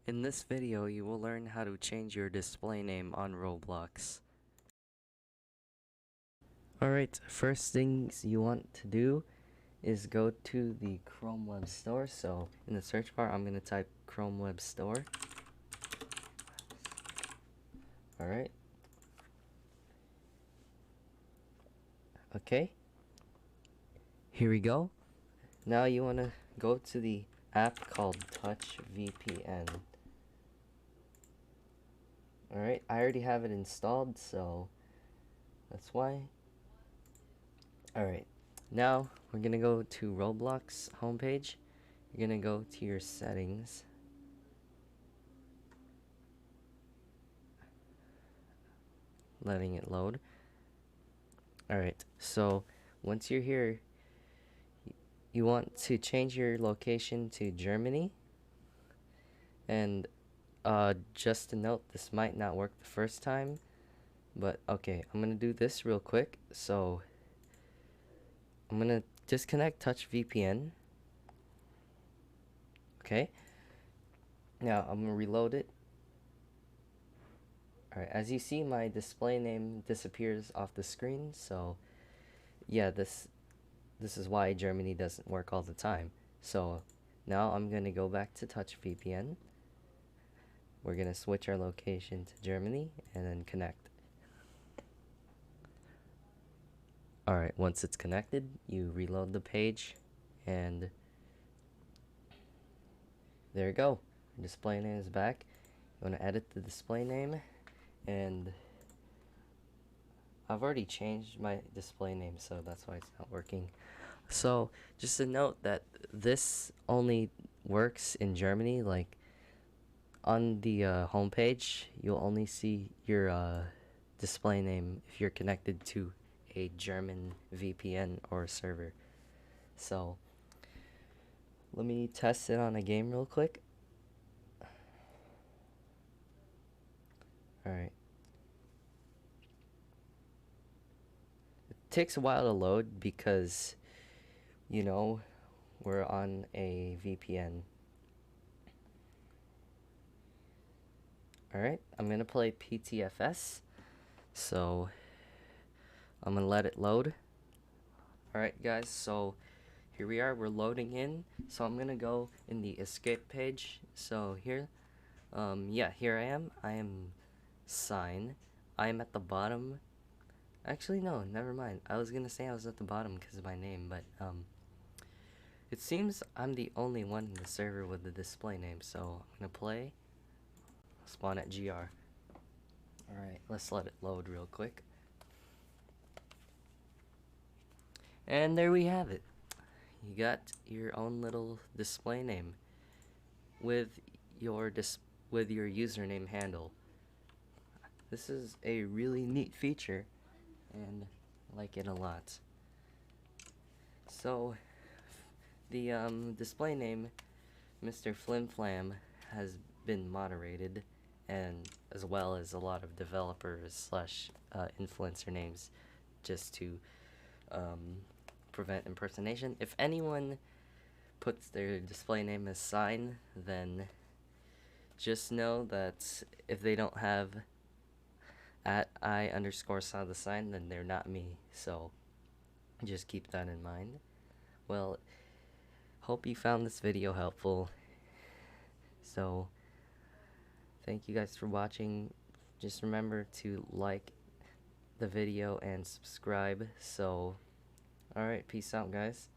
In this video, you will learn how to change your display name on Roblox. Alright, first things you want to do is go to the Chrome Web Store. So in the search bar, I'm going to type Chrome Web Store. Alright. Okay. Here we go. Now you want to go to the app called Touch VPN. Alright, I already have it installed, so that's why. Alright, now we're gonna go to Roblox homepage. You're gonna go to your settings. Letting it load. Alright, so once you're here, you want to change your location to Germany. And just to note, this might not work the first time, but okay, I'm gonna do this real quick. So I'm gonna disconnect Touch VPN. Okay, now I'm gonna reload it. Alright, as you see, my display name disappears off the screen. So yeah, this is why Germany doesn't work all the time. So now I'm gonna go back to Touch VPN. We're gonna switch our location to Germany and then connect. Alright, once it's connected, you reload the page and there you go. Your display name is back. You want to edit the display name, and I've already changed my display name, so that's why it's not working. So just a note that this only works in Germany. Like on the homepage, you'll only see your display name if you're connected to a German VPN or server. So let me test it on a game real quick. Alright. It takes a while to load because, you know, we're on a VPN. Alright, I'm gonna play PTFS. So I'm gonna let it load. Alright guys, so here we are, we're loading in. So I'm gonna go in the escape page. So here, yeah, here I am sign. I am at the bottom. Actually no, never mind. I was gonna say I was at the bottom because of my name, but it seems I'm the only one in the server with the display name. So I'm gonna play, spawn at GR. Alright, let's let it load real quick. And there we have it. You got your own little display name with your username handle. This is a really neat feature, and I like it a lot. So the display name Mr. Flimflam has been moderated, and as well as a lot of developers slash influencer names, just to prevent impersonation. If anyone puts their display name as sign, then just know that if they don't have at @I_saw the sign, then they're not me. So just keep that in mind. Well, hope you found this video helpful. So thank you guys for watching. Just remember to like the video and subscribe. So alright, peace out guys.